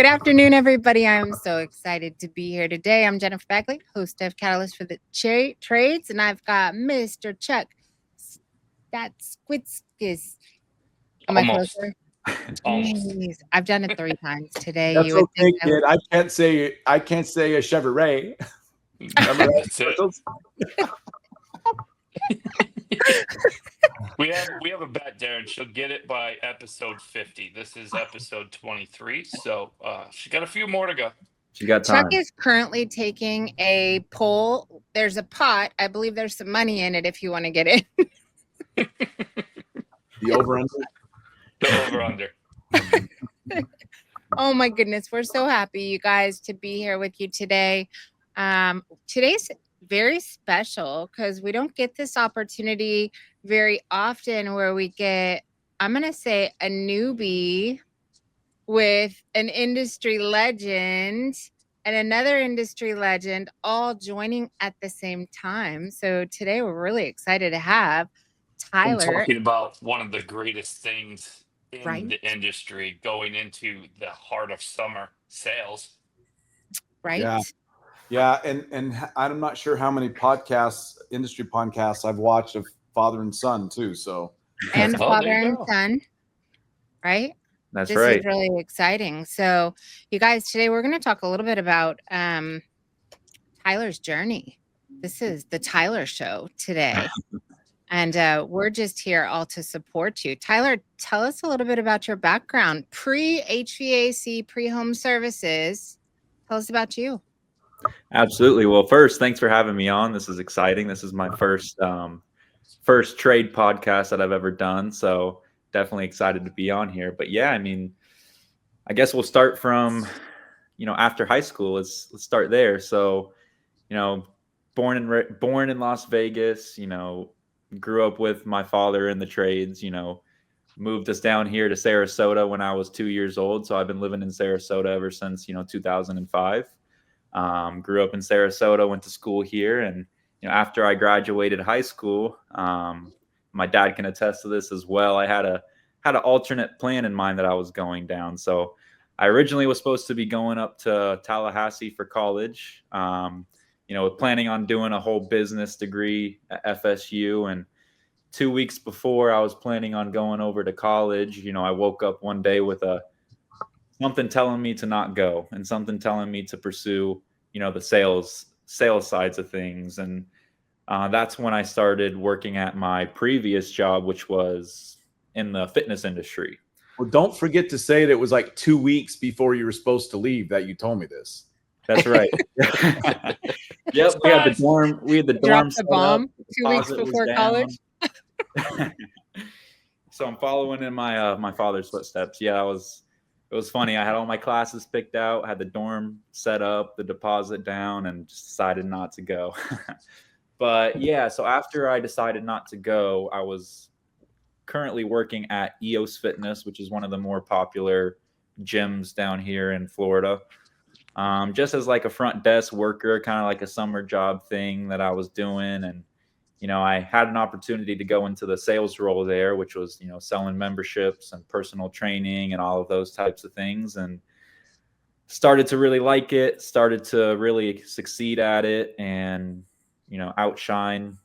Good afternoon, everybody. I'm so excited to be here today. I'm Jennifer Bagley, host of Catalyst for the Trades, and I've got Mr. Chuck Staszkiewicz. Am I Almost. closer? Almost. Jeez, I've done it 3 times today. That's You would okay, think kid. I can't say a Chevrolet. Remember that? That's it. We have a bet, Darren. She'll get it by episode 50. This is episode 23, so she got a few more to go. She got time. Chuck is currently taking a poll. There's a pot. I believe there's some money in it if you want to get it. The over-under? The over-under. Oh my goodness, we're so happy, you guys, to be here with you today. Today's very special because we don't get this opportunity very often where we get, I'm going to say, a newbie with an industry legend and another industry legend all joining at the same time. So today we're really excited to have I'm Tyler. talking about one of the greatest things in Right. the industry going into the heart of summer, sales. Right? Yeah, and I'm not sure how many industry podcasts I've watched of father and son too. So And Oh, father there you and go. son. Right? That's This right. is really exciting. So, you guys, today we're going to talk a little bit about Tyler's journey. This is the Tyler Show today. And we're just here all to support you. Tyler, tell us a little bit about your background. Pre-HVAC, pre-home services. Tell us about you. Absolutely. Well, first, thanks for having me on. This is exciting. This is my first trade podcast that I've ever done. So definitely excited to be on here. But yeah, I mean, I guess we'll start from, after high school. Let's start there. So, born in Las Vegas, grew up with my father in the trades, moved us down here to Sarasota when I was 2 years old. So I've been living in Sarasota ever since, 2005. Grew up in Sarasota, went to school here. And, after I graduated high school, my dad can attest to this as well. I had an alternate plan in mind that I was going down. So I originally was supposed to be going up to Tallahassee for college, planning on doing a whole business degree at FSU. And 2 weeks before I was planning on going over to college, I woke up one day with something telling me to not go and something telling me to pursue, the sales sides of things. And that's when I started working at my previous job, which was in the fitness industry. Well, don't forget to say that it was like 2 weeks before you were supposed to leave that you told me this. That's right. Yep, we had the dorm. We had the dorm. Dropped the bomb 2 weeks Deposit was before down. college. So I'm following in my father's footsteps. Yeah, it was funny. I had all my classes picked out, had the dorm set up, the deposit down, and just decided not to go. But yeah, so after I decided not to go, I was currently working at EOS Fitness, which is one of the more popular gyms down here in Florida. Just as like a front desk worker, kind of like a summer job thing that I was doing. And, I had an opportunity to go into the sales role there, which was, selling memberships and personal training and all of those types of things. And started to really like it, started to really succeed at it and, outshine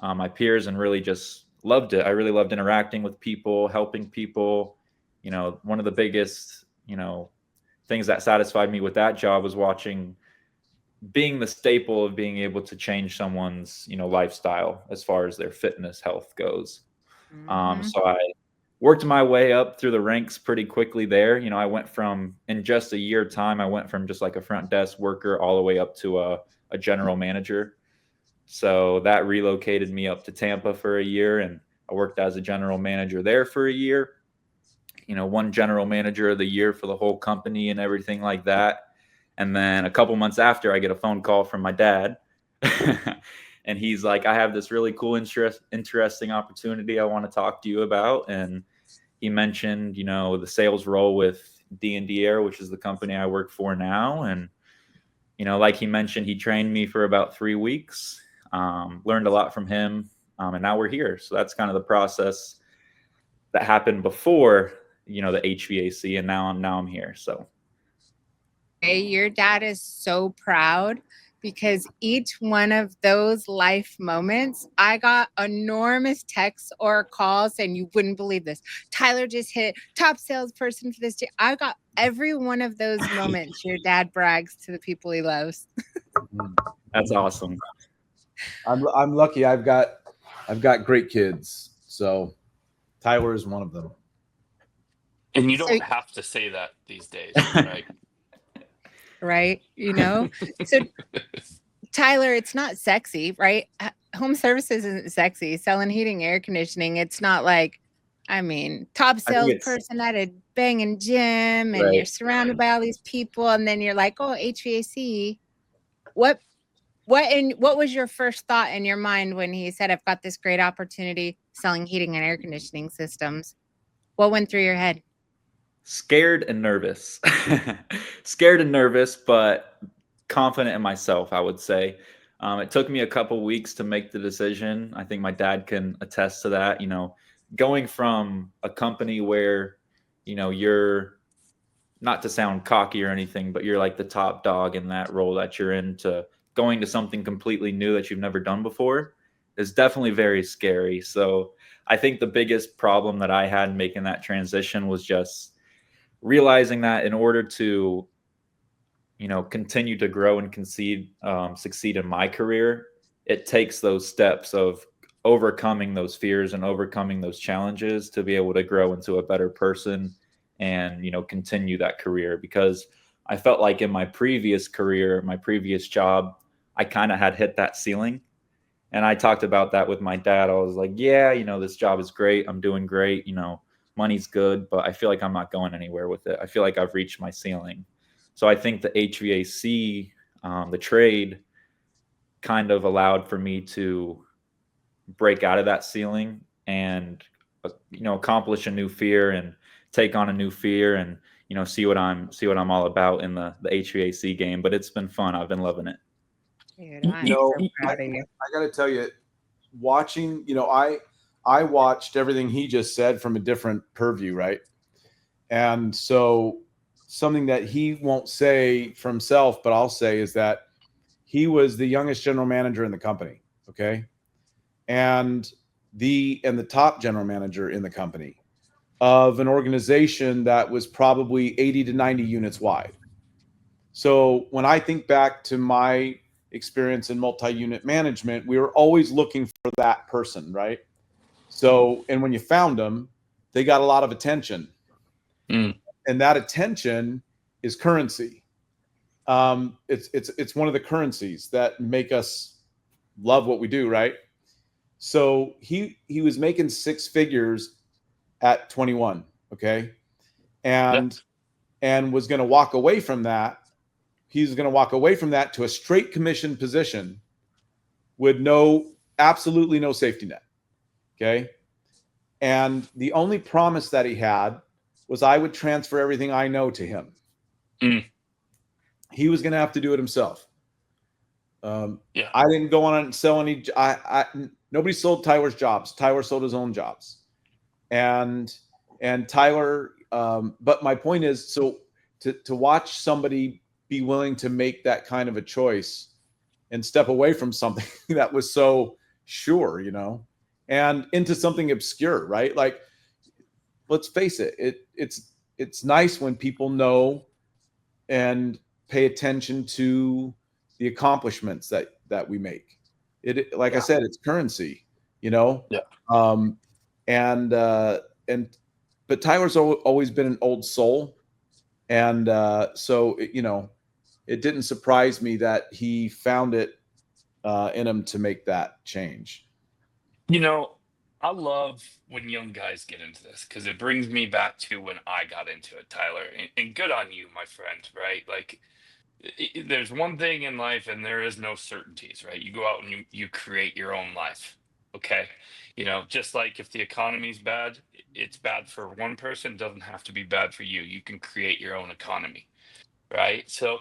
my peers and really just loved it. I really loved interacting with people, helping people. One of the biggest, things that satisfied me with that job was being the staple of being able to change someone's, lifestyle as far as their fitness health goes. Mhm. So I worked my way up through the ranks pretty quickly there. I went from, in just a year time, I went from just like a front desk worker all the way up to a general manager. So that relocated me up to Tampa for a year, and I worked as a general manager there for a year. One general manager of the year for the whole company and everything like that. And then a couple months after, I get a phone call from my dad. And he's like, I have this really cool, interesting opportunity I want to talk to you about. And he mentioned, the sales role with DND Air, which is the company I work for now. And, like he mentioned, he trained me for about 3 weeks, learned a lot from him. And now we're here. So that's kind of the process that happened before, the HVAC. And now I'm here. So your dad is so proud because each one of those life moments, I got enormous texts or calls saying, you wouldn't believe this. Tyler just hit top salesperson for this year. I got every one of those moments. Your dad brags to the people he loves. That's awesome. I'm lucky. I've got great kids. So Tyler is one of them. And you don't have to say that these days, right? Right. You know, so Tyler, it's not sexy, right? Home services isn't sexy. Selling heating, air conditioning. It's not like, I mean, top salesperson at a banging gym and you're surrounded by all these people. And then you're like, oh, HVAC. What was your first thought in your mind when he said, I've got this great opportunity selling heating and air conditioning systems? What went through your head? Scared and nervous. Scared and nervous, but confident in myself, I would say. It took me a couple weeks to make the decision. I think my dad can attest to that. You know, going from a company where, you know, you're, not to sound cocky or anything, but you're like the top dog in that role that you're in, to going to something completely new that you've never done before is definitely very scary. So I think the biggest problem that I had making that transition was just realizing that in order to, you know, continue to grow and succeed in my career, it takes those steps of overcoming those fears and overcoming those challenges to be able to grow into a better person and, you know, continue that career. Because I felt like in my previous career, my previous job, I kind of had hit that ceiling. And I talked about that with my dad. I was like, yeah, you know, this job is great. I'm doing great. You know, money's good, but I feel like I'm not going anywhere with it. I feel like I've reached my ceiling. So I think the HVAC, the trade, kind of allowed for me to break out of that ceiling and, you know, accomplish a new fear and take on a new fear and, you know, see what I'm all about in the HVAC game. But it's been fun. I've been loving it. Dude, I'm so proud of you. I got to tell you, watching, you know, I watched everything he just said from a different purview, right? And so something that he won't say for himself, but I'll say, is that he was the youngest general manager in the company, okay? And the top general manager in the company of an organization that was probably 80 to 90 units wide. So when I think back to my experience in multi-unit management, we were always looking for that person, right? So, and when you found them, they got a lot of attention. And that attention is currency. It's one of the currencies that make us love what we do, right? So he was making six figures at 21, okay? And was going to walk away from that. He's going to walk away from that to a straight commission position with absolutely no safety net. Okay. And the only promise that he had was I would transfer everything I know to him. He was going to have to do it himself. I didn't go on and sell any. Nobody sold Tyler's jobs. Tyler sold his own jobs. And Tyler, but my point is, so to watch somebody be willing to make that kind of a choice and step away from something that was so sure, you know, and into something obscure, right? Like, let's face it, it's nice when people know and pay attention to the accomplishments that we make. I said, it's currency, you know? But Tyler's always been an old soul. And so, you know, it didn't surprise me that he found it in him to make that change. You know, I love when young guys get into this because it brings me back to when I got into it, Tyler. And good on you, my friend, right? Like, there's one thing in life and there is no certainties, right? You go out and you create your own life. Okay. You know, just like if the economy's bad, it's bad for one person, doesn't have to be bad for you. You can create your own economy. Right. So,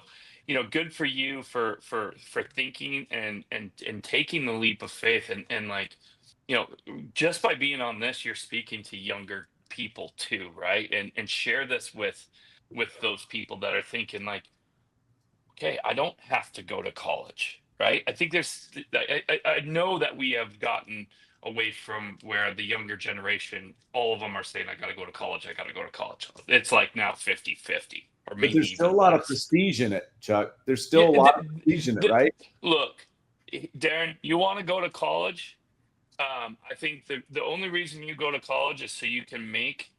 you know, good for you for thinking and taking the leap of faith and like, you know, just by being on this, you're speaking to younger people too, right? And share this with those people that are thinking like, okay, I don't have to go to college, right? I think I know that we have gotten away from where the younger generation, all of them are saying, I got to go to college. I got to go to college. It's like now 50-50 or But maybe there's still even a lot of less. prestige in it, Chuck. There's Yeah, still a lot of prestige in it, right? Look, Darren, you want to go to college? I think the only reason you go to college is so you can make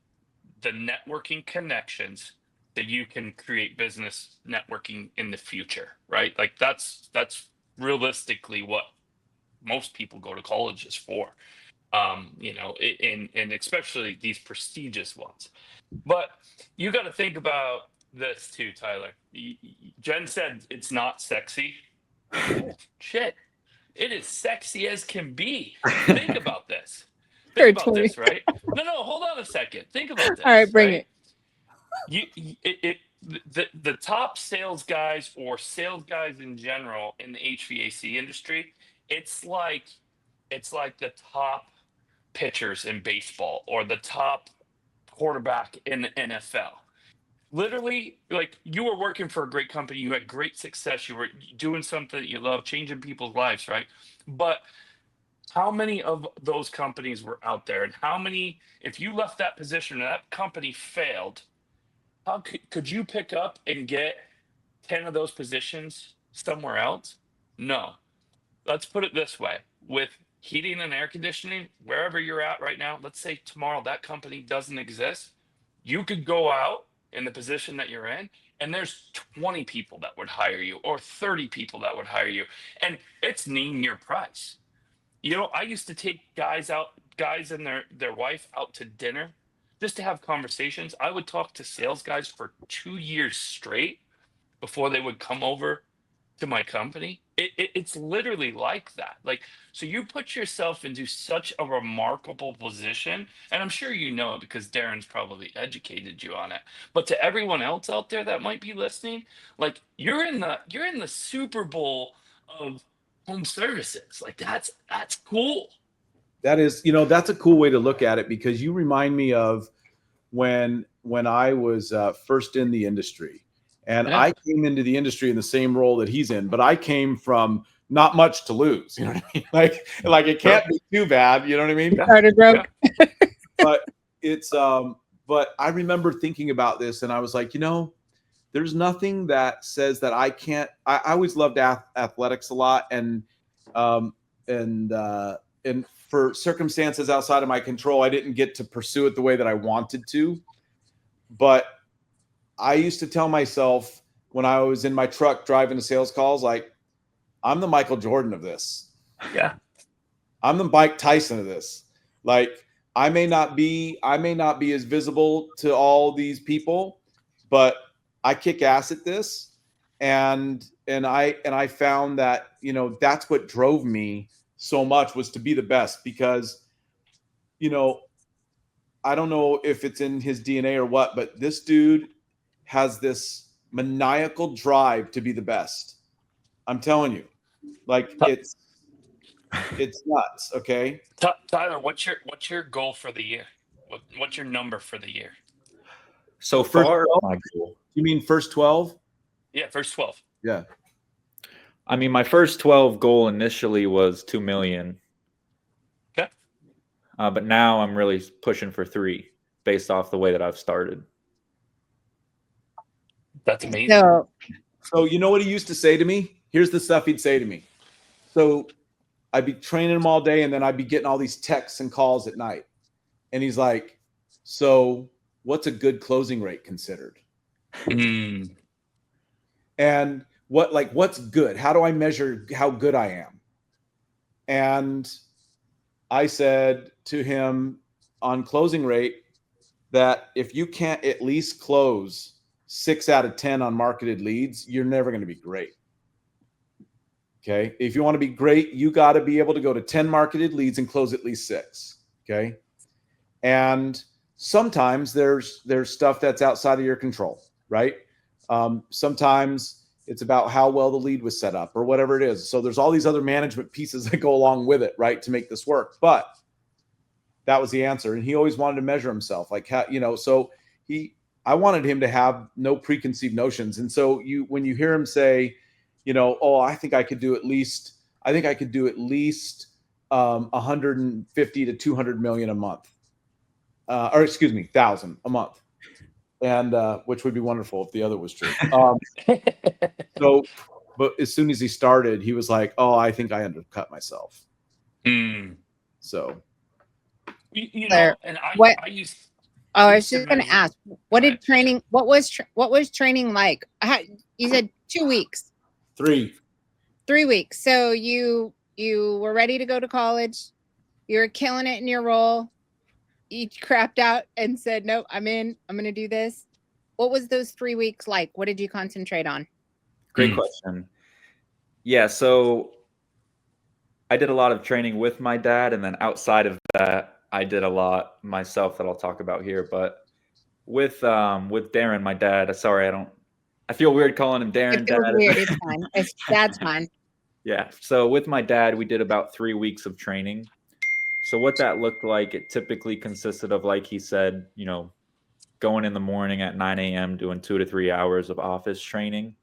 the networking connections that you can create business networking in the future, right? Like that's realistically what most people go to college is for. You know, and especially these prestigious ones. But you got to think about this too, Tyler. Jen said it's not sexy. Shit, it is sexy as can be. Think about this. Think about this, right? No, hold on a second. Think about this. All right, bring it. The top sales guys or sales guys in general in the HVAC industry, it's like the top pitchers in baseball or the top quarterback in the NFL. Literally, like you were working for a great company, you had great success, you were doing something that you love, changing people's lives, right? But how many of those companies were out there, and how many, if you left that position and that company failed, how could you pick up and get 10 of those positions somewhere else? No. Let's put it this way. With heating and air conditioning, wherever you're at right now, let's say tomorrow that company doesn't exist. You could go out in the position that you're in, and there's 20 people that would hire you or 30 people that would hire you. And it's name your price. You know, I used to take guys and their wife out to dinner just to have conversations. I would talk to sales guys for 2 years straight before they would come over to my company. It's literally like that. Like, so you put yourself into such a remarkable position, and I'm sure you know it because Darren's probably educated you on it. But to everyone else out there that might be listening, like you're in the Super Bowl of home services. Like that's cool. That is, that's a cool way to look at it, because you remind me of when I was first in the industry, and Yeah. I came into the industry in the same role that he's in, but I came from not much to lose. You know what I mean? Like it can't be too bad. You know what I mean? Started broke. Yeah. But it's but I remember thinking about this, and I was like, there's nothing that says that I can't. I always loved athletics a lot, and for circumstances outside of my control, I didn't get to pursue it the way that I wanted to. But I used to tell myself when I was in my truck driving to sales calls, like, I'm the Michael Jordan of this. Yeah. I'm the Mike Tyson of this. Like, I may not be as visible to all these people, but I kick ass at this. And I found that, that's what drove me so much, was to be the best, because, I don't know if it's in his DNA or what, but this dude has this maniacal drive to be the best. I'm telling you, like it's nuts. Okay. Tyler, what's your goal for the year? What's your number for the year? So First far, 12? my goal. You mean first 12? Yeah, first 12. Yeah. I mean, my first 12 goal initially was 2 million. Okay. But now I'm really pushing for 3 based off the way that I've started. That's amazing. So you know what he used to say to me? Here's the stuff he'd say to me. So I'd be training him all day, and then I'd be getting all these texts and calls at night. And he's like, so what's a good closing rate considered? And what's good? How do I measure how good I am? And I said to him on closing rate that if you can't at least close 6 out of 10 on marketed leads, you're never going to be great. Okay. If you want to be great, you got to be able to go to 10 marketed leads and close at least 6. Okay. And sometimes there's stuff that's outside of your control, right? Sometimes it's about how well the lead was set up or whatever it is. So there's all these other management pieces that go along with it, right, to make this work. But that was the answer. And he always wanted to measure himself, like how, so I wanted him to have no preconceived notions. And so when you hear him say, oh, I think I could do at least 150 to 200 million a month, or excuse me, 1,000 a month. And which would be wonderful if the other was true. But as soon as he started, he was like, "Oh, I think I undercut myself." So, and I used. Oh, I was just going to ask, what was training like? You said 2 weeks. 3 weeks. So you were ready to go to college. You were killing it in your role. You crapped out and said, "Nope, I'm in. I'm going to do this." What was those 3 weeks like? What did you concentrate on? Great question. Yeah, so I did a lot of training with my dad, and then outside of that, I did a lot myself that I'll talk about here. But with Darren, my dad, sorry, I feel weird calling him Darren. It feels weird. It's fine. Dad's fine. Yeah. So with my dad, we did about 3 weeks of training. So what that looked like, it typically consisted of, like he said, going in the morning at 9 a.m., doing 2 to 3 hours of office training.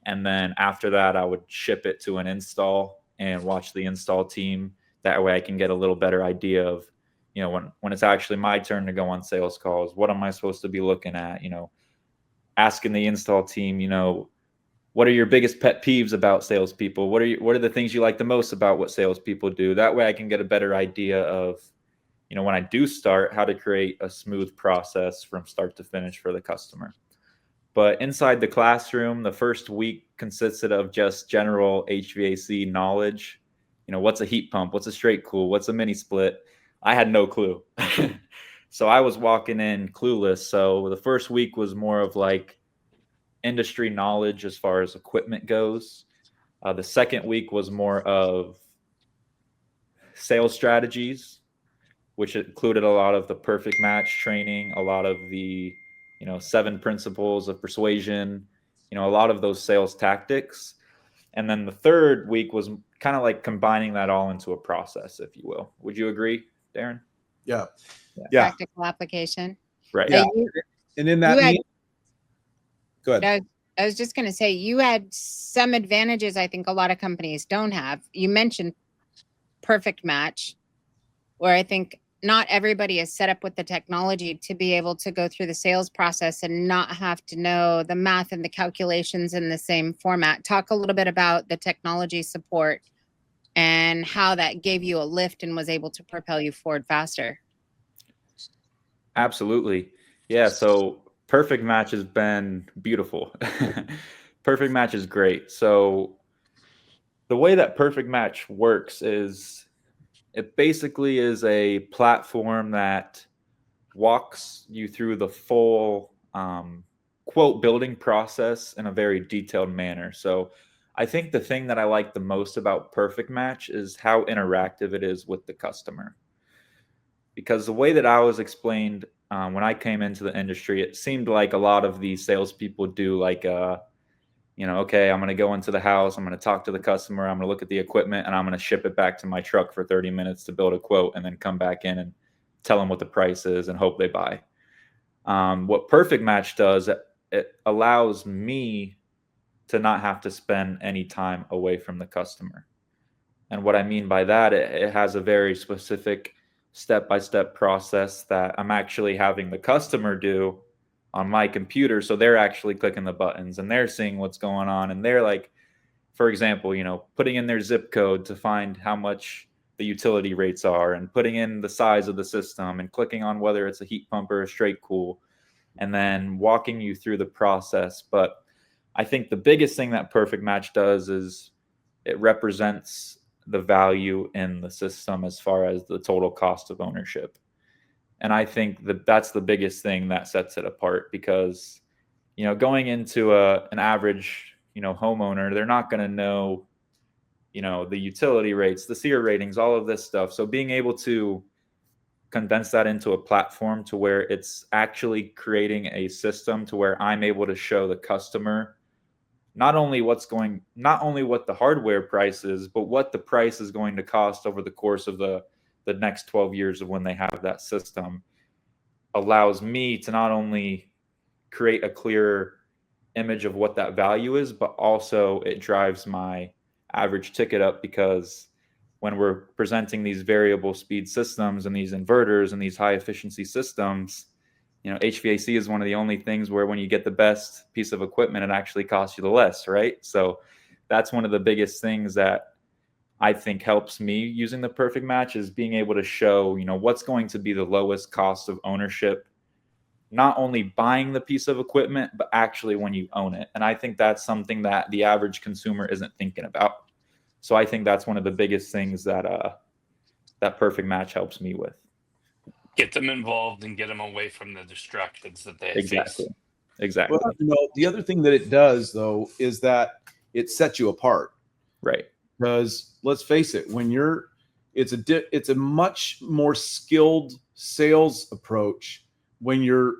And then after that, I would ship it to an install and watch the install team. That way I can get a little better idea of, when it's actually my turn to go on sales calls, what am I supposed to be looking at? Asking the install team, what are your biggest pet peeves about salespeople? What are the things you like the most about what salespeople do? That way I can get a better idea of, when I do start, how to create a smooth process from start to finish for the customer. But inside the classroom, the first week consisted of just general HVAC knowledge. What's a heat pump? What's a straight cool? What's a mini split? I had no clue. So I was walking in clueless. So the first week was more of like industry knowledge as far as equipment goes. The second week was more of sales strategies, which included a lot of the perfect match training, a lot of the 7 principles of persuasion, a lot of those sales tactics. And then the third week was kind of like combining that all into a process, if you will. Would you agree, Darren? Yeah. Practical application. Right. Yeah. And in that go ahead. I was just going to say, you had some advantages I think a lot of companies don't have. You mentioned perfect match, where I think not everybody is set up with the technology to be able to go through the sales process and not have to know the math and the calculations in the same format. Talk a little bit about the technology support and how that gave you a lift and was able to propel you forward faster. Absolutely. Yeah. So perfect match has been beautiful. Perfect match is great. So the way that perfect match works is it basically is a platform that walks you through the full quote building process in a very detailed manner. So I think the thing that I like the most about Perfect Match is how interactive it is with the customer. Because the way that I was explained when I came into the industry, it seemed like a lot of these salespeople do like okay, I'm going to go into the house, I'm going to talk to the customer, I'm going to look at the equipment, and I'm going to ship it back to my truck for 30 minutes to build a quote and then come back in and tell them what the price is and hope they buy. What Perfect Match does, it allows me to not have to spend any time away from the customer. And what I mean by that, it has a very specific step-by-step process that I'm actually having the customer do on my computer. So they're actually clicking the buttons and they're seeing what's going on. And they're like, for example, putting in their zip code to find how much the utility rates are and putting in the size of the system and clicking on whether it's a heat pump or a straight cool, and then walking you through the process. But I think the biggest thing that Perfect Match does is it represents the value in the system as far as the total cost of ownership. And I think that's the biggest thing that sets it apart, because, going into an average, homeowner, they're not going to know, the utility rates, the SEER ratings, all of this stuff. So being able to condense that into a platform to where it's actually creating a system to where I'm able to show the customer not only what the hardware price is, but what the price is going to cost over the course of the next 12 years of when they have that system, allows me to not only create a clearer image of what that value is, but also it drives my average ticket up, because when we're presenting these variable speed systems and these inverters and these high efficiency systems, you know, HVAC is one of the only things where when you get the best piece of equipment, it actually costs you the less, right? So that's one of the biggest things that I think helps me using the perfect match, is being able to show, you know, what's going to be the lowest cost of ownership, not only buying the piece of equipment, but actually when you own it. And I think that's something that the average consumer isn't thinking about. So I think that's one of the biggest things that that perfect match helps me with. Get them involved and get them away from the distractions that they Exactly. face. Exactly. Well, you know, the other thing that it does, though, is that it sets you apart. Right. Because let's face it, when you're, it's a much more skilled sales approach when you're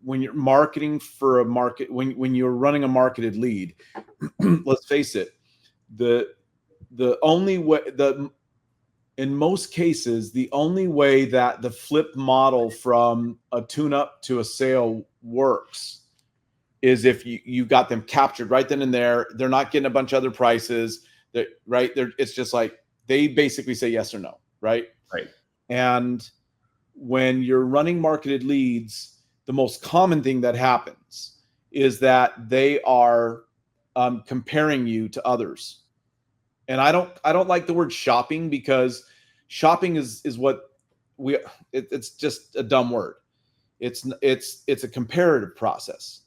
marketing for a market, when you're running a marketed lead. Let's face it, the only way, in most cases, the only way that the flip model from a tune-up to a sale works is if you got them captured right then and there. They're not getting a bunch of other prices. It's just like they basically say yes or no, right? Right. And when you're running marketed leads, the most common thing that happens is that they are comparing you to others. And I don't like the word shopping, because shopping is what it's just a dumb word. It's a comparative process.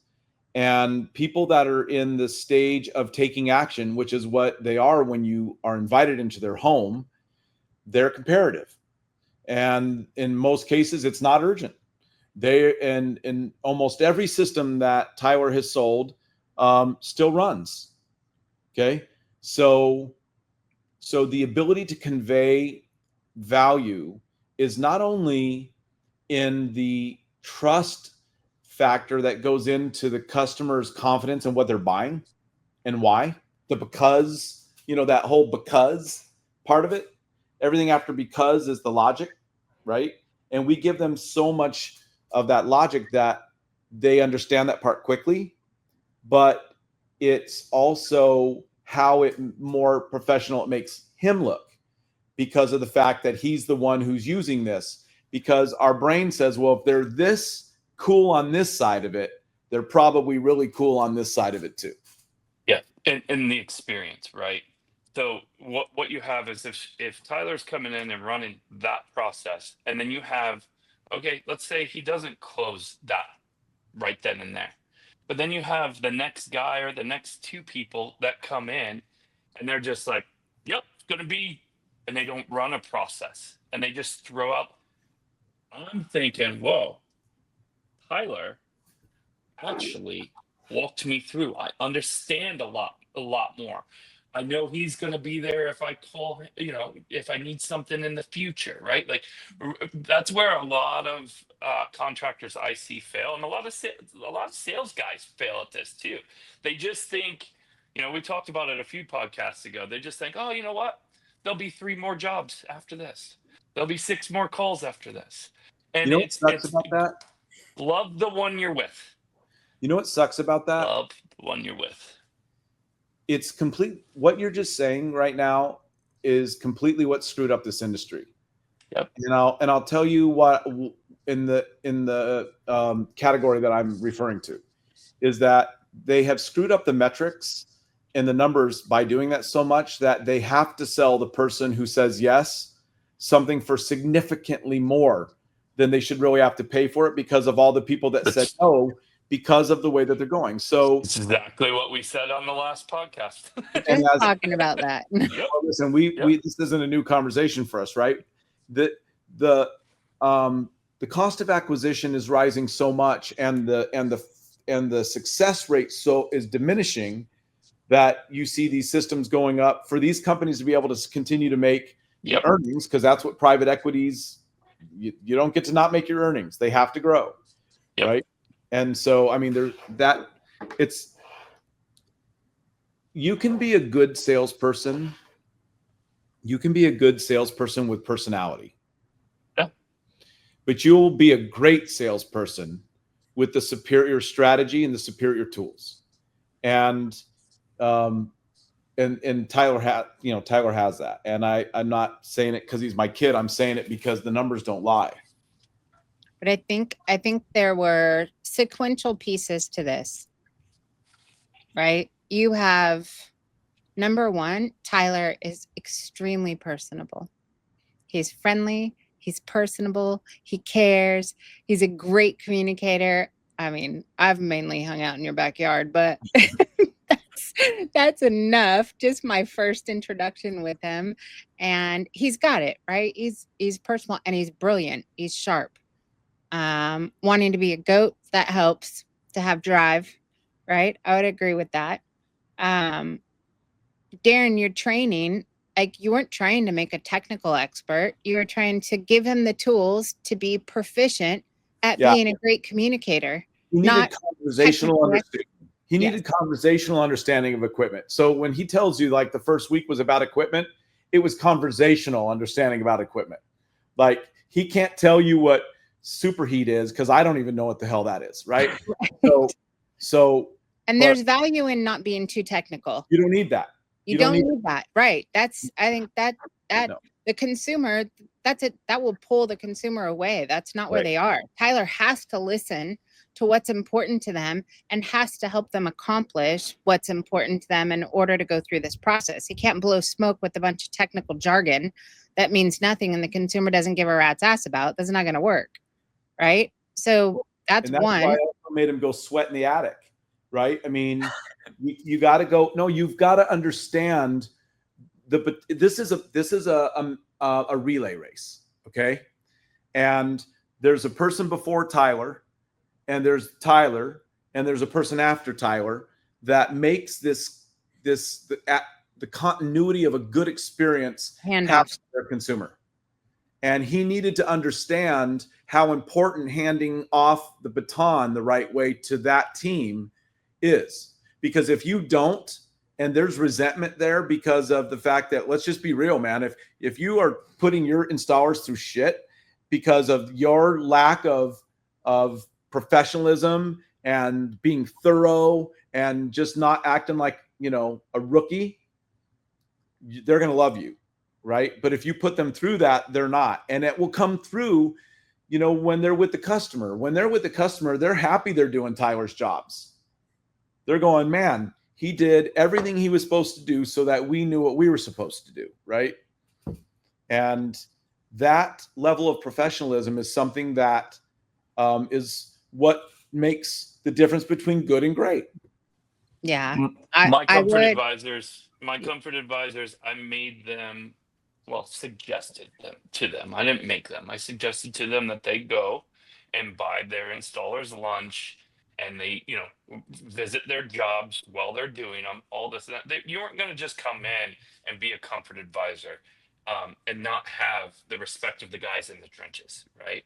And people that are in the stage of taking action, which is what they are when you are invited into their home, they're comparative. And in most cases, it's not urgent. And in almost every system that Tyler has sold still runs. Okay. So the ability to convey value is not only in the trust factor that goes into the customer's confidence in what they're buying and why, because, you know, that whole because part of it, everything after because is the logic, right? And we give them so much of that logic that they understand that part quickly, but it's also how it more professional it makes him look, because of the fact that he's the one who's using this. Because our brain says, well, if they're this cool on this side of it, they're probably really cool on this side of it too. Yeah, and the experience, right? So what you have is, if Tyler's coming in and running that process, and then you have, okay, let's say he doesn't close that right then and there, but then you have the next guy or the next two people that come in, and they're just like, yep, it's gonna be, and they don't run a process, and they just throw out. I'm thinking, whoa, Tyler actually walked me through. I understand a lot more. I know he's going to be there if I call him, you know, if I need something in the future, right? Like that's where a lot of contractors I see fail, and a lot of sales guys fail at this too. They just think, you know, we talked about it a few podcasts ago. They just think, oh, you know what? There'll be 3 more jobs after this. There'll be 6 more calls after this. And you know what sucks about that? Love the one you're with. You know what sucks about that? Love the one you're with. It's complete. What you're just saying right now is completely what screwed up this industry. Yep. And I'll tell you what, in the category that I'm referring to, is that they have screwed up the metrics and the numbers by doing that so much that they have to sell the person who says yes something for significantly more than they should really have to pay for it, because of all the people that said no because of the way that they're going. So it's exactly what we said on the last podcast. Just talking about that. Yep. Well, listen, we this isn't a new conversation for us, right? The cost of acquisition is rising so much, and the success rate is diminishing, that you see these systems going up for these companies to be able to continue to make earnings, because that's what private equities. You don't get to not make your earnings; they have to grow, right? And so, I mean, you can be a good salesperson. You can be a good salesperson with personality. Yeah. But you'll be a great salesperson with the superior strategy and the superior tools. And Tyler has that. And I'm not saying it because he's my kid. I'm saying it because the numbers don't lie. But I think there were sequential pieces to this, right? You have, number one, Tyler is extremely personable. He's friendly. He's personable. He cares. He's a great communicator. I mean, I've mainly hung out in your backyard, but that's enough. Just my first introduction with him, and he's got it, right? He's personal and he's brilliant. He's sharp. Wanting to be a goat, that helps to have drive, right? I would agree with that. Darren, your training, like, you weren't trying to make a technical expert. You were trying to give him the tools to be proficient at being a great communicator. He needed conversational understanding. He Yes. needed conversational understanding of equipment. So when he tells you like the first week was about equipment, it was conversational understanding about equipment. Like, he can't tell you what superheat is because I don't even know what the hell that is, right? So And there's value in not being too technical. you don't need that. You don't need that. Right. I think that No. the consumer, that will pull the consumer away. That's not where Right. they are. Tyler has to listen to what's important to them and has to help them accomplish what's important to them in order to go through this process. He can't blow smoke with a bunch of technical jargon that means nothing and the consumer doesn't give a rat's ass about. That's not going to work. Right. So that's one. Why I also made him go sweat in the attic. Right. I mean, you got to go. No, you've got to understand but this is a relay race. Okay. And there's a person before Tyler, and there's Tyler, and there's a person after Tyler that makes the continuity of a good experience happen to their consumer. And he needed to understand how important handing off the baton the right way to that team is. Because if you don't, and there's resentment there because of the fact that, let's just be real, man. If you are putting your installers through shit because of your lack of professionalism and being thorough and just not acting like, a rookie, they're going to love you. Right. But if you put them through that, they're not. And it will come through, when they're with the customer. When they're with the customer, they're happy they're doing Tyler's jobs. They're going, man, he did everything he was supposed to do so that we knew what we were supposed to do. Right. And that level of professionalism is something that is what makes the difference between good and great. Yeah. My comfort advisors, I made them, suggested them to them. I didn't make them. I suggested to them that they go and buy their installers lunch, and they, visit their jobs while they're doing them, all this and that. You weren't going to just come in and be a comfort advisor and not have the respect of the guys in the trenches, right?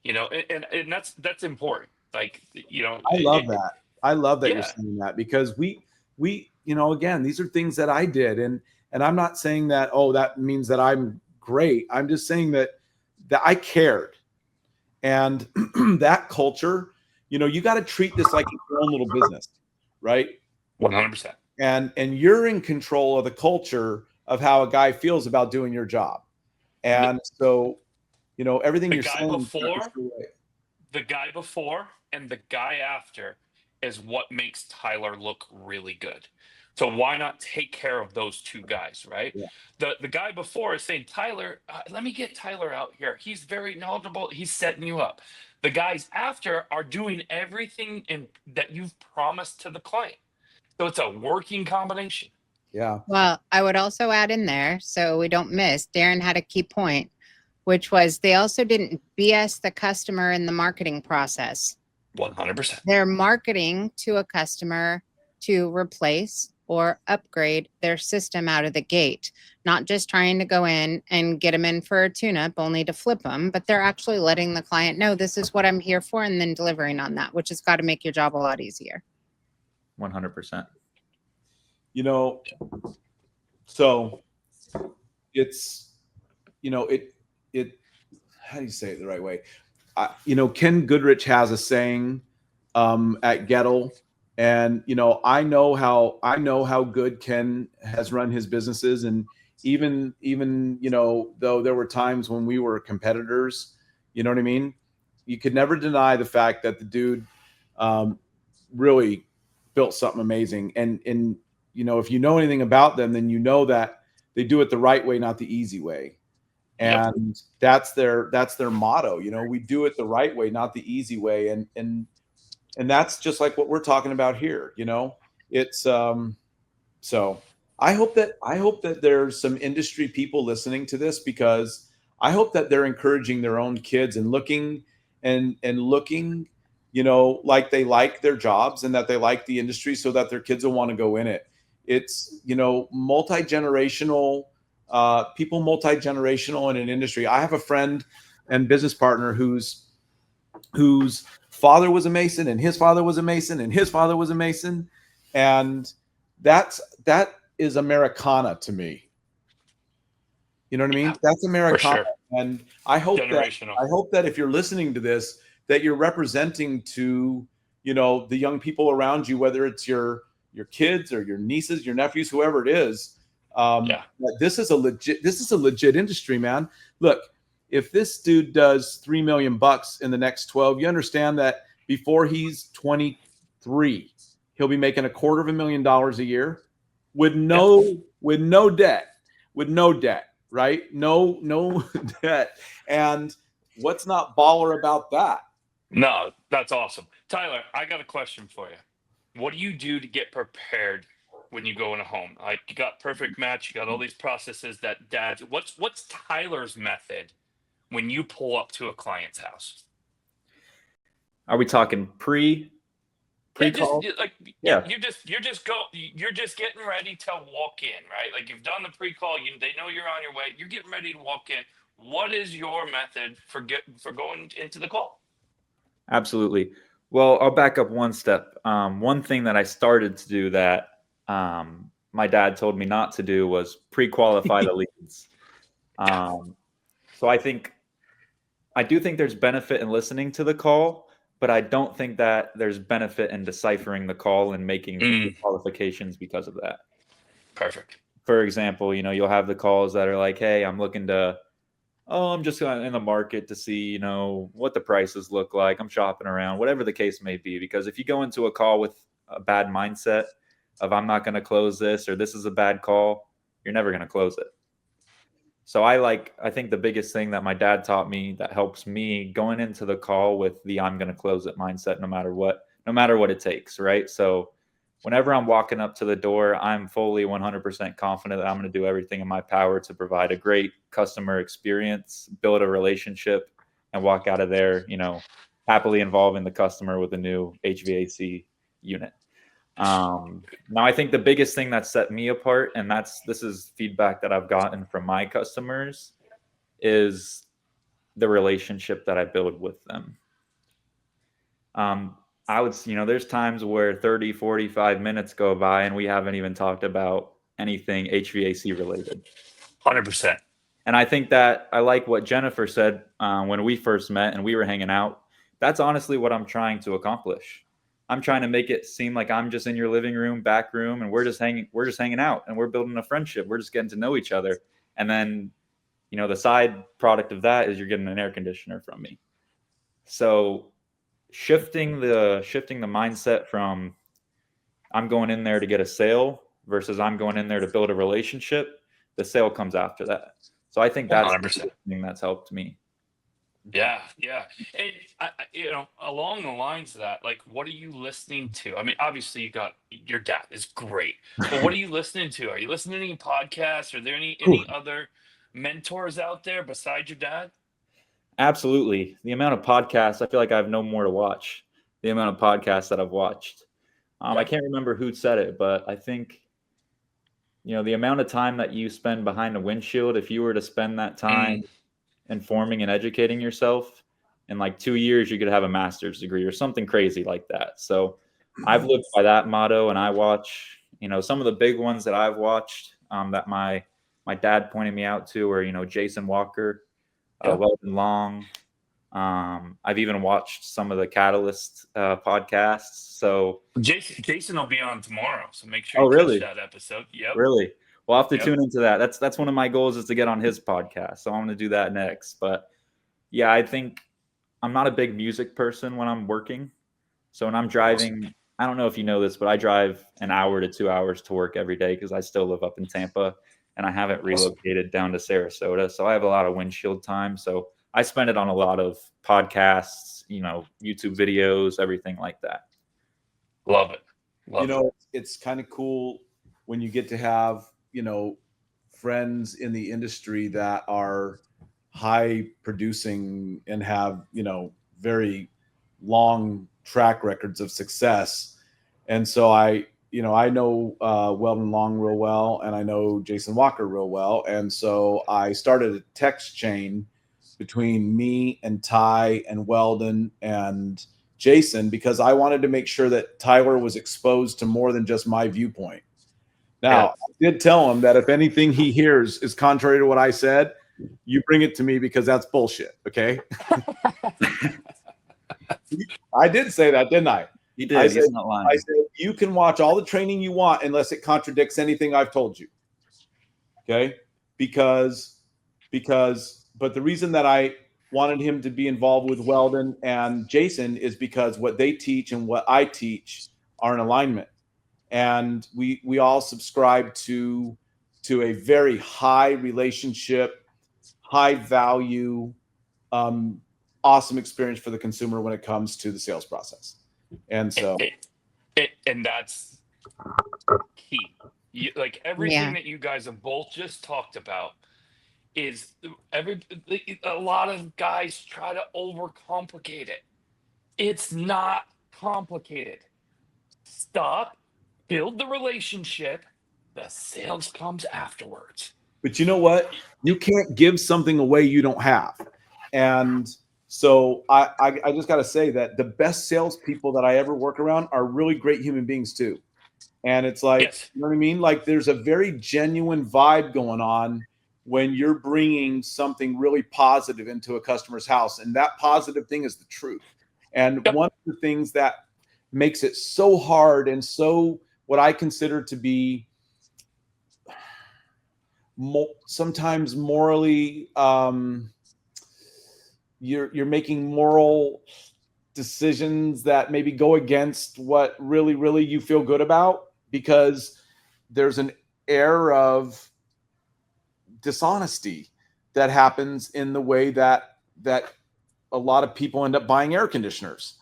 And that's important. Like, I love that. I love that you're saying that, because we again, these are things that I did, and I'm not saying that, that means that I'm great. I'm just saying that I cared, and that culture, you got to treat this like your own little business, right? 100%. And you're in control of the culture of how a guy feels about doing your job, and so everything you're saying. The guy before and the guy after is what makes Tyler look really good. So why not take care of those two guys, right? Yeah. The guy before is saying, Tyler, let me get Tyler out here. He's very knowledgeable. He's setting you up. The guys after are doing everything that you've promised to the client. So it's a working combination. Yeah. Well, I would also add in there, so we don't miss, Darren had a key point, which was they also didn't BS the customer in the marketing process. 100%. They're marketing to a customer to replace or upgrade their system out of the gate, not just trying to go in and get them in for a tune-up only to flip them, but they're actually letting the client know this is what I'm here for, and then delivering on that, which has got to make your job a lot easier. 100%. So it's, it, how do you say it the right way? Ken Goodrich has a saying at Gettle. And, I know how good Ken has run his businesses. And even, though there were times when we were competitors, you know what I mean? You could never deny the fact that the dude really built something amazing. And, if you know anything about them, then you know that they do it the right way, not the easy way. And that's their motto. We do it the right way, not the easy way. And that's just like what we're talking about here. It's so I hope that there's some industry people listening to this, because I hope that they're encouraging their own kids and looking like they like their jobs and that they like the industry, so that their kids will want to go in it. It's multi-generational people, multi-generational in an industry. I have a friend and business partner whose father was a Mason, and his father was a Mason, and his father was a Mason. And that is Americana to me. You know what I mean? That's Americana. Sure. And I hope that if you're listening to this, that you're representing to, the young people around you, whether it's your kids or your nieces, your nephews, whoever it is. This is a legit industry, man. Look, if this dude does $3 million in the next 12, you understand that before he's 23, he'll be making $250,000 a year with no debt, right? No debt. And what's not baller about that? No, that's awesome. Tyler, I got a question for you. What do you do to get prepared when you go in a home? Like, you got perfect match, you got all these processes that dads. What's Tyler's method when you pull up to a client's house? Are we talking pre-call? You're just getting ready to walk in, right? Like, you've done the pre-call, they know you're on your way, you're getting ready to walk in. What is your method for going into the call? Absolutely. Well, I'll back up one step. One thing that I started to do that my dad told me not to do was pre-qualify the leads. So I do think there's benefit in listening to the call, but I don't think that there's benefit in deciphering the call and making qualifications because of that. Perfect. For example, you'll have the calls that are like, hey, I'm just in the market to see, what the prices look like. I'm shopping around, whatever the case may be. Because if you go into a call with a bad mindset of I'm not going to close this, or this is a bad call, you're never going to close it. So I think the biggest thing that my dad taught me that helps me going into the call with the I'm going to close it mindset, no matter what it takes. Right. So whenever I'm walking up to the door, I'm fully 100% confident that I'm going to do everything in my power to provide a great customer experience, build a relationship, and walk out of there, happily involving the customer with a new HVAC unit. Now, I think the biggest thing that set me apart, and this is feedback that I've gotten from my customers, is the relationship that I build with them. There's times where 30, 45 minutes go by and we haven't even talked about anything HVAC related. 100%. And I think that I like what Jennifer said when we first met and we were hanging out. That's honestly what I'm trying to accomplish. I'm trying to make it seem like I'm just in your living room, back room, and we're just hanging out and we're building a friendship. We're just getting to know each other. And then, the side product of that is you're getting an air conditioner from me. So shifting the mindset from I'm going in there to get a sale versus I'm going in there to build a relationship, the sale comes after that. So I think that's 100%. The thing that's helped me. Yeah. And along the lines of that, like, what are you listening to? I mean, obviously you got your dad is great, but what are you listening to? Are you listening to any podcasts? Are there any other mentors out there besides your dad? Absolutely. The amount of podcasts, I feel like I have no more to watch. The amount of podcasts that I've watched. I can't remember who said it, but I think, the amount of time that you spend behind a windshield, if you were to spend that time informing and educating yourself, in like 2 years, you could have a master's degree or something crazy like that. So I've lived by that motto, and I watch, some of the big ones that I've watched that my dad pointed me out to are, Jason Walker, Weldon Long, I've even watched some of the Catalyst podcasts. So Jason will be on tomorrow, so make sure Oh, you really? catch that episode. Yep. Really? Well, I'll have to Yep. tune into that. That's one of my goals, is to get on his podcast. So I'm going to do that next. But yeah, I think I'm not a big music person when I'm working. So when I'm driving, I don't know if you know this, but I drive an hour to 2 hours to work every day because I still live up in Tampa and I haven't relocated down to Sarasota. So I have a lot of windshield time. So I spend it on a lot of podcasts, YouTube videos, everything like that. Love it. It's kind of cool when you get to have, friends in the industry that are high producing and have, very long track records of success. And so I know Weldon Long real well, and I know Jason Walker real well. And so I started a text chain between me and Ty and Weldon and Jason, because I wanted to make sure that Tyler was exposed to more than just my viewpoint. Now, I did tell him that if anything he hears is contrary to what I said, you bring it to me, because that's bullshit. Okay. I did say that, didn't I? You did. He's not lying. I said, you can watch all the training you want unless it contradicts anything I've told you. Okay. But the reason that I wanted him to be involved with Weldon and Jason is because what they teach and what I teach are in alignment. And we all subscribe to a very high relationship, high value, awesome experience for the consumer when it comes to the sales process. And so, and that's key. Like everything that you guys have both just talked about is a lot of guys try to overcomplicate it. It's not complicated. Stop, build the relationship. The sales comes afterwards. But you know what? You can't give something away you don't have. And so I just got to say that the best salespeople that I ever work around are really great human beings too. And it's like, Yes. You know what I mean? Like there's a very genuine vibe going on when you're bringing something really positive into a customer's house. And that positive thing is the truth. And one of the things that makes it so hard and so what I consider to be sometimes morally, you're making moral decisions that maybe go against what really you feel good about, because there's an air of dishonesty that happens in the way that a lot of people end up buying air conditioners.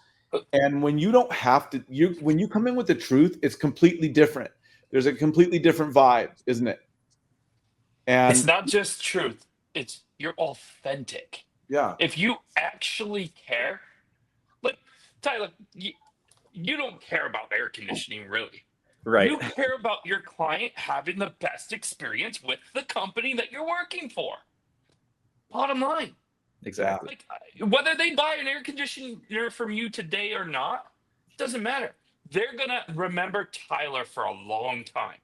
And when you don't have to, when you come in with the truth, it's completely different. There's a completely different vibe, isn't it? And it's not just truth, it's you're authentic. Yeah. If you actually care, like Tyler, you don't care about air conditioning, really. Right. You care about your client having the best experience with the company that you're working for. Bottom line. Exactly. Like, whether they buy an air conditioner from you today or not, doesn't matter. They're going to remember Tyler for a long time.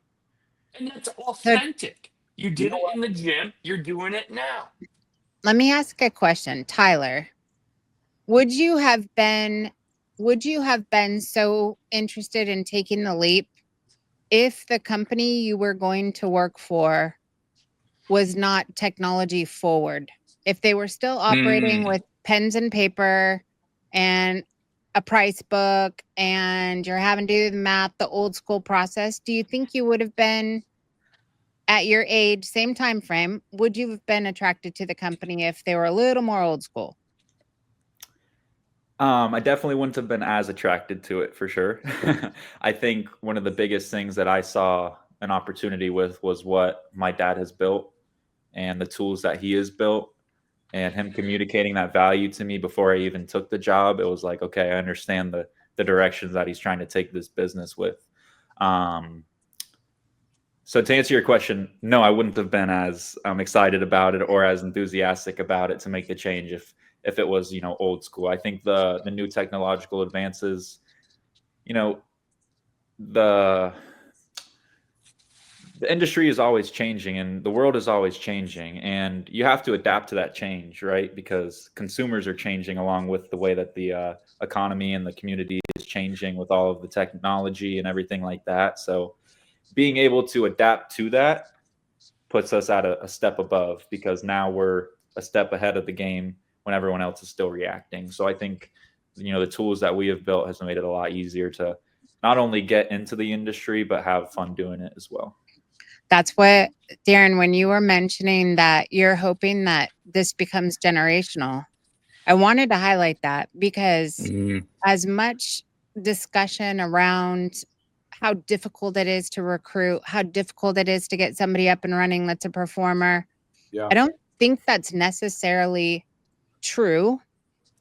And that's authentic. You did it in the gym. You're doing it now. Let me ask a question, Tyler. Would you have been so interested in taking the leap if the company you were going to work for was not technology forward? If they were still operating with pens and paper and a price book and you're having to do the math, the old school process, do you think you would have been, at your age, same time frame, would you have been attracted to the company if they were a little more old school? I definitely wouldn't have been as attracted to it, for sure. I think one of the biggest things that I saw an opportunity with was what my dad has built and the tools that he has built, and him communicating that value to me before I even took the job. It was like, okay, I understand the directions that he's trying to take this business with. So to answer your question, no, I wouldn't have been as excited about it or as enthusiastic about it to make the change if it was, old school. I think the new technological advances, the the industry is always changing and the world is always changing, and you have to adapt to that change, right? Because consumers are changing along with the way that the economy and the community is changing with all of the technology and everything like that. So being able to adapt to that puts us at a step above, because now we're a step ahead of the game when everyone else is still reacting. So I think, the tools that we have built has made it a lot easier to not only get into the industry, but have fun doing it as well. That's what, Darren, when you were mentioning that you're hoping that this becomes generational, I wanted to highlight that because as much discussion around how difficult it is to recruit, how difficult it is to get somebody up and running that's a performer, Yeah. I don't think that's necessarily true.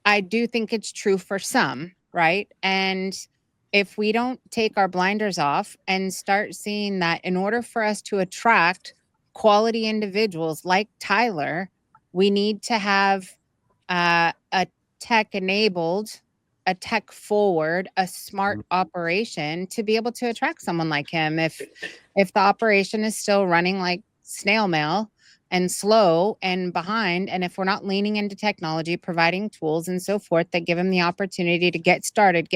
I do think it's true for some, right? And if we don't take our blinders off and start seeing that in order for us to attract quality individuals like Tyler, we need to have a tech enabled, a tech forward, a smart operation to be able to attract someone like him. If the operation is still running like snail mail and slow and behind, and if we're not leaning into technology, providing tools and so forth that give them the opportunity to get started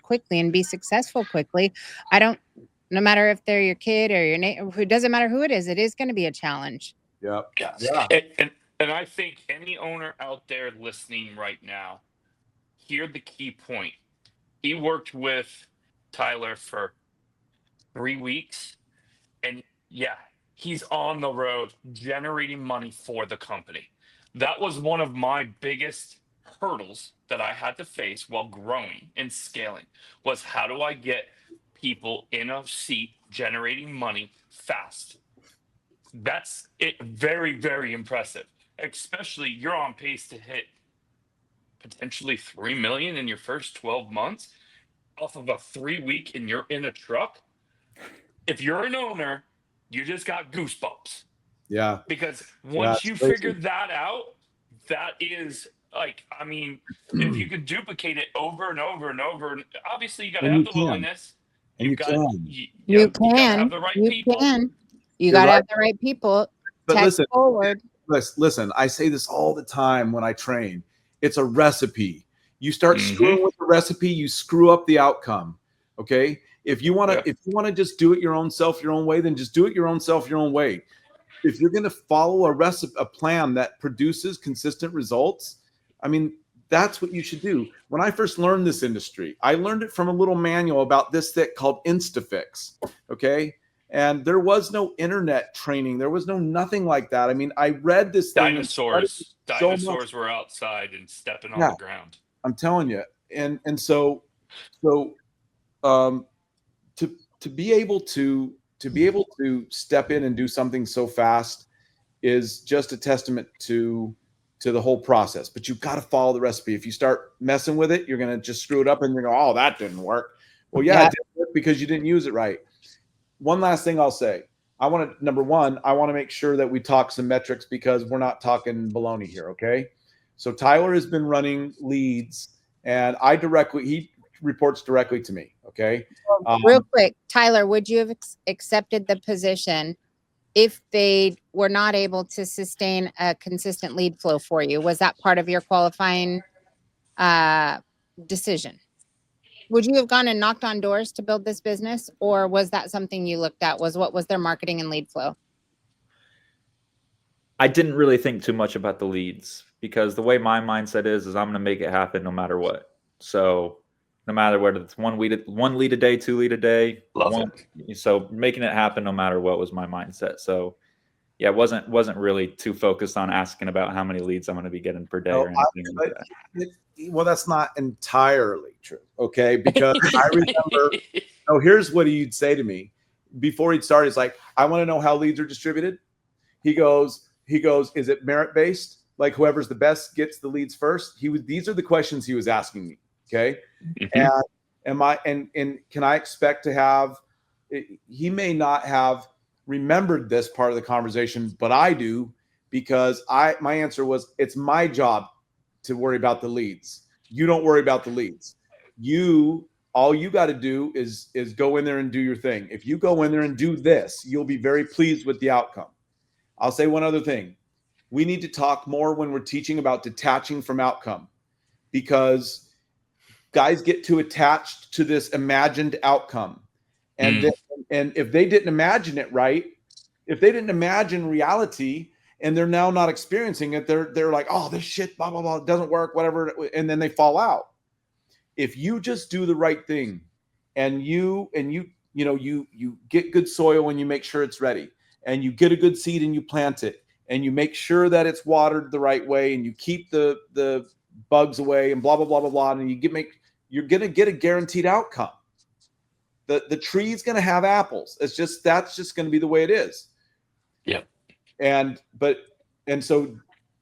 quickly and be successful quickly, no matter if they're your kid or your neighbor, it doesn't matter who it is going to be a challenge. Yeah. Yeah. And I think any owner out there listening right now, hear the key point. He worked with Tyler for 3 weeks, and yeah, he's on the road generating money for the company. That was one of my biggest hurdles that I had to face while growing and scaling, was how do I get people in a seat generating money fast? That's it. Very, very impressive. Especially you're on pace to hit potentially 3 million in your first 12 months off of a 3-week, and you're in a truck. If you're an owner, you just got goosebumps. Yeah. Because once you figure that out, that is like, I mean, if you could duplicate it over and over and over, obviously you got to have the willingness. You can. You can have the right people. You got to have the right people. But tech listen, forward. Listen, I say this all the time when I train. It's a recipe. You start screwing with the recipe, you screw up the outcome. Okay. If you want to just do it your own self, your own way, then just do it your own self, your own way. If you're going to follow a plan that produces consistent results, I mean, that's what you should do. When I first learned this industry, I learned it from a little manual about this thick called Instafix. Okay. And there was no internet training. There was nothing like that. I mean, I read this thing. Dinosaurs were outside and stepping on the ground. I'm telling you. And so to be able to step in and do something so fast is just a testament to the whole process. But you've got to follow the recipe. If you start messing with it, you're going to just screw it up and you're going, oh, that didn't work. Well, yeah, it didn't work because you didn't use it right. One last thing I'll say. Number one, I want to make sure that we talk some metrics, because we're not talking baloney here. Okay. So Tyler has been running leads, and he reports directly to me. Okay. Real quick, Tyler, would you have accepted the position if they were not able to sustain a consistent lead flow for you? Was that part of your qualifying decision? Would you have gone and knocked on doors to build this business, or was that something you looked at? What was their marketing and lead flow? I didn't really think too much about the leads, because the way my mindset is I'm going to make it happen no matter what. So no matter whether it's one lead a day, 2 lead a day, so making it happen no matter what was my mindset. So yeah, it wasn't really too focused on asking about how many leads I'm going to be getting per day or anything like that. Well, that's not entirely true. Okay. Because I remember, here's what he'd say to me before he'd start. He's like, I want to know how leads are distributed. He goes, is it merit based? Like whoever's the best gets the leads first. These are the questions he was asking me. Okay. And can I expect to have, he may not have remembered this part of the conversation, but I do, because my answer was, it's my job to worry about the leads. You don't worry about the leads. You all you got to do is go in there and do your thing. If you go in there and do this, you'll be very pleased with the outcome. I'll say one other thing. We need to talk more when we're teaching about detaching from outcome, because guys get too attached to this imagined outcome. And and if they didn't imagine it right, if they didn't imagine reality and they're now not experiencing it, they're like, oh, this shit, blah, blah, blah, it doesn't work, whatever. And then they fall out. If you just do the right thing and you get good soil and you make sure it's ready, and you get a good seed and you plant it, and you make sure that it's watered the right way, and you keep the bugs away and blah, blah, blah, blah, blah. And you're going to get a guaranteed outcome. The tree's going to have apples. That's just going to be the way it is. Yeah. And so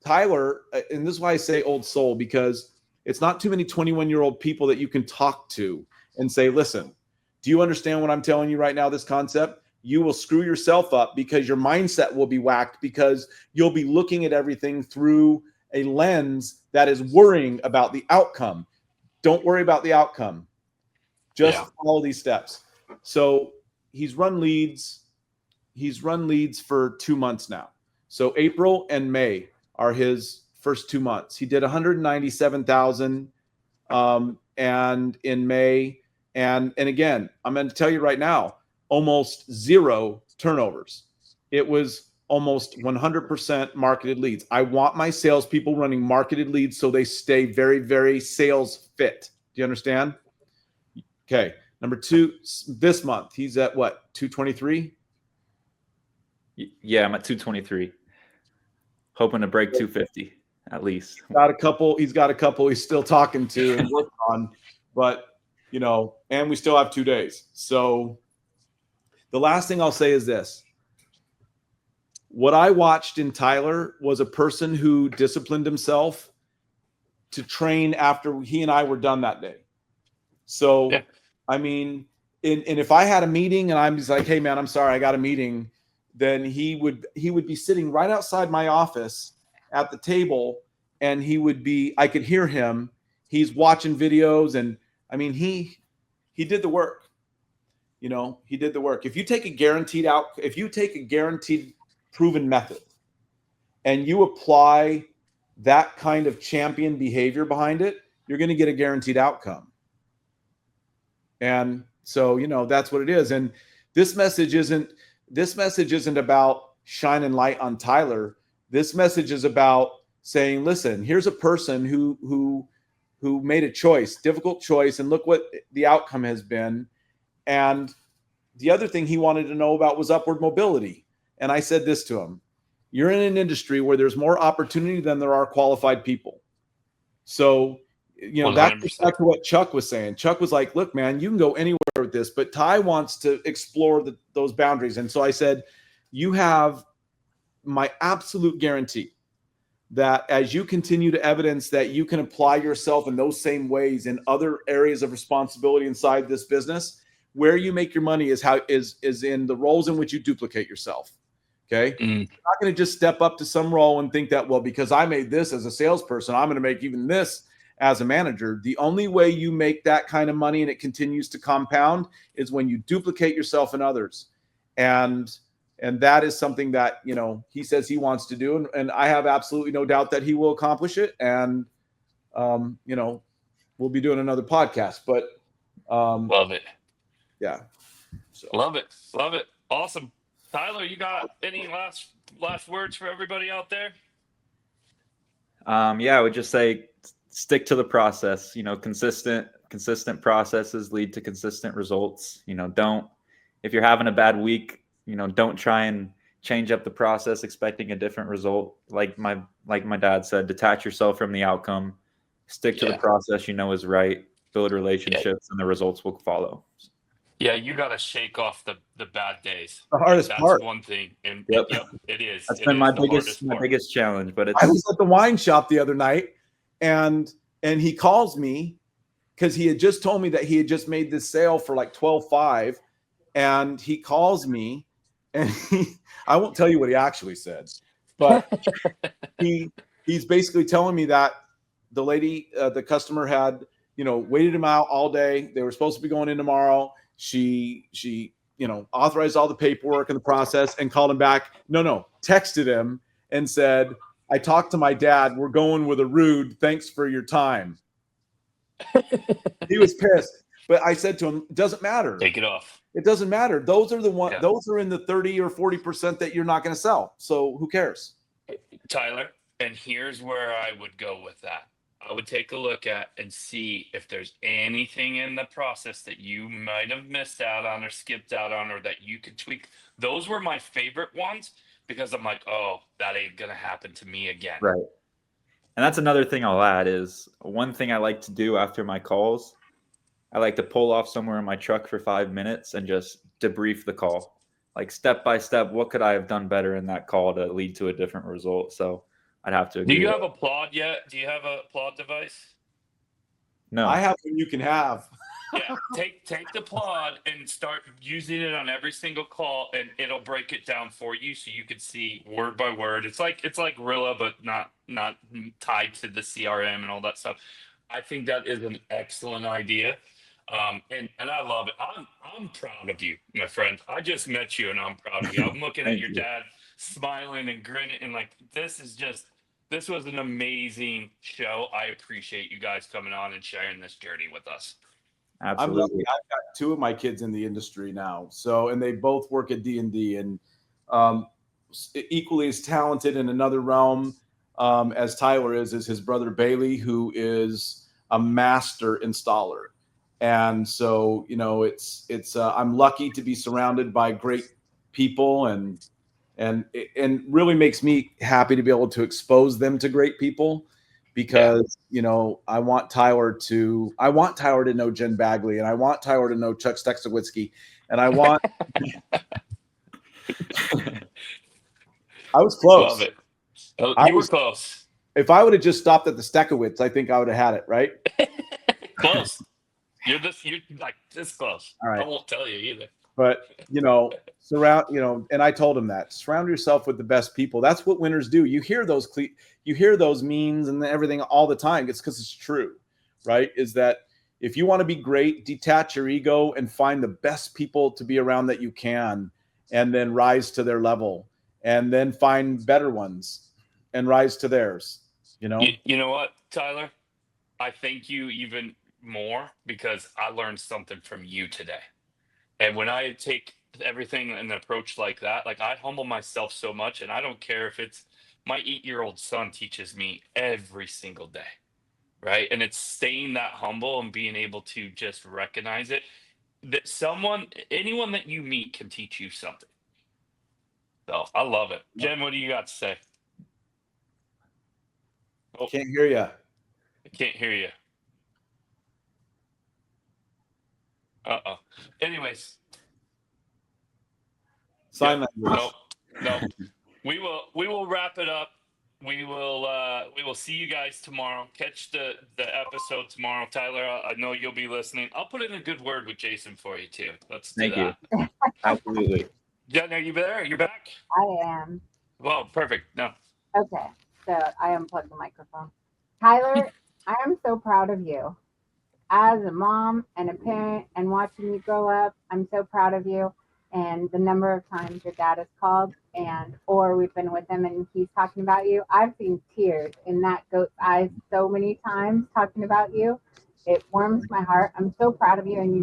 Tyler, and this is why I say old soul, because it's not too many 21-year-old people that you can talk to and say, listen, do you understand what I'm telling you right now, this concept? You will screw yourself up because your mindset will be whacked, because you'll be looking at everything through a lens that is worrying about the outcome. Don't worry about the outcome. Just follow these steps. So he's run leads for 2 months now. So April and May are his first 2 months. He did 197,000 and in May. And again, I'm going to tell you right now, almost zero turnovers. It was almost 100% marketed leads. I want my salespeople running marketed leads so they stay very, very sales fit. Do you understand? Okay. Number 2, this month, he's at what, 223? Yeah, I'm at 223. Hoping to break 250 at least. He's got a couple he's still talking to and working on, but and we still have 2 days. So the last thing I'll say is this. What I watched in Tyler was a person who disciplined himself to train after he and I were done that day. So, yeah. I mean, and if I had a meeting and I'm just like, hey man, I'm sorry, I got a meeting, then he would be sitting right outside my office at the table, and I could hear him. He's watching videos, and I mean, he did the work. He did the work. If you take a guaranteed proven method and you apply that kind of champion behavior behind it, you're going to get a guaranteed outcome. And so, that's what it is. And this message isn't about shining light on Tyler. This message is about saying, listen, here's a person who made a difficult choice, and look what the outcome has been. And the other thing he wanted to know about was upward mobility. And I said this to him: you're in an industry where there's more opportunity than there are qualified people. So, 100%. That's exactly what Chuck was saying. Chuck was like, look, man, you can go anywhere with this, but Ty wants to explore those boundaries. And so I said, you have my absolute guarantee that as you continue to evidence that you can apply yourself in those same ways in other areas of responsibility inside this business, where you make your money is in the roles in which you duplicate yourself. Okay. You're not going to just step up to some role and think that, well, because I made this as a salesperson, I'm going to make even this as a manager. The only way you make that kind of money and it continues to compound is when you duplicate yourself in others. And that is something that, he says he wants to do. And I have absolutely no doubt that he will accomplish it. And, we'll be doing another podcast, but love it. Yeah. So. Love it. Awesome. Tyler, you got any last words for everybody out there? I would just say stick to the process. Consistent processes lead to consistent results. If you're having a bad week, don't try and change up the process expecting a different result. Like my dad said, detach yourself from the outcome, stick to the process is right, build relationships, and the results will follow. Yeah, you got to shake off the bad days. The hardest part. That's one thing. And it is. That's been my biggest challenge. But I was at the wine shop the other night, and he calls me because he had just told me that he had just made this sale for like $12,500, and he calls me, and I won't tell you what he actually said, but he's basically telling me that the lady, the customer had waited him out all day. They were supposed to be going in tomorrow. She authorized all the paperwork and the process and called him back. No, texted him and said, I talked to my dad. We're going with a rude. Thanks for your time. He was pissed. But I said to him, it doesn't matter. Take it off. It doesn't matter. Those are the one. Yeah. Those are in the 30 or 40% that you're not going to sell. So who cares? Tyler, and here's where I would go with that. I would take a look at and see if there's anything in the process that you might have missed out on or skipped out on or that you could tweak. Those were my favorite ones because I'm like, oh, that ain't going to happen to me again. Right. And that's another thing I'll add is one thing I like to do after my calls. I like to pull off somewhere in my truck for 5 minutes and just debrief the call. Like step by step, what could I have done better in that call to lead to a different result? So I'd have to agree. Do you have applaud yet? Do you have a applaud device? No. I have one you can have. Yeah, take the applaud and start using it on every single call, and it'll break it down for you so you can see word by word. It's like Rilla, but not tied to the CRM and all that stuff. I think that is an excellent idea. And I love it. I'm proud of you, my friend. I just met you and I'm proud of you. I'm looking at your dad smiling and grinning and like, this was an amazing show. I appreciate you guys coming on and sharing this journey with us. Absolutely. I've got 2 of my kids in the industry now. So, and they both work at D&D and equally as talented in another realm as Tyler is his brother Bagley, who is a master installer. And so, it's I'm lucky to be surrounded by great people and really makes me happy to be able to expose them to great people because, I want Tyler to know Jen Bagley and I want Tyler to know Chuck Staszkiewicz and I want, I was close. Love it. You were close. If I would have just stopped at the Staszkiewicz, I think I would have had it, right? Close. You're like this close. All right. I won't tell you either. But, and I told him that surround yourself with the best people. That's what winners do. You hear those memes and everything all the time. It's because it's true, right? Is that if you want to be great, detach your ego and find the best people to be around that you can, and then rise to their level, and then find better ones and rise to theirs. You know what, Tyler? I thank you even more because I learned something from you today. And when I take everything and approach like that, like I humble myself so much, and I don't care if it's my 8-year-old son teaches me every single day, right? And it's staying that humble and being able to just recognize it, that anyone that you meet can teach you something. So I love it. Jen, what do you got to say? Oh, Can't hear you. I can't hear you. Anyways. Sign language. No. We will wrap it up. We will see you guys tomorrow. Catch the episode tomorrow. Tyler, I know you'll be listening. I'll put in a good word with Jason for you too. Let's do that. Thank you. Absolutely. Jen, are you there? You're back? I am. Well, perfect. No. Okay, so I unplugged the microphone. Tyler, I am so proud of you. As a mom and a parent and watching you grow up, I'm so proud of you. And the number of times your dad has called or we've been with him and he's talking about you. I've seen tears in that goat's eyes so many times talking about you. It warms my heart. I'm so proud of you, and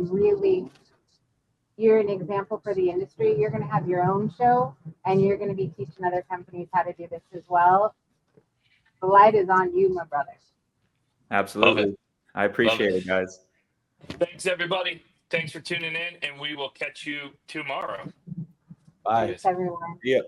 you're an example for the industry. You're going to have your own show and you're going to be teaching other companies how to do this as well. The light is on you, my brother. Absolutely. I appreciate it, guys. Thanks, everybody. Thanks for tuning in, and we will catch you tomorrow. Bye. Thanks, everyone. Yeah.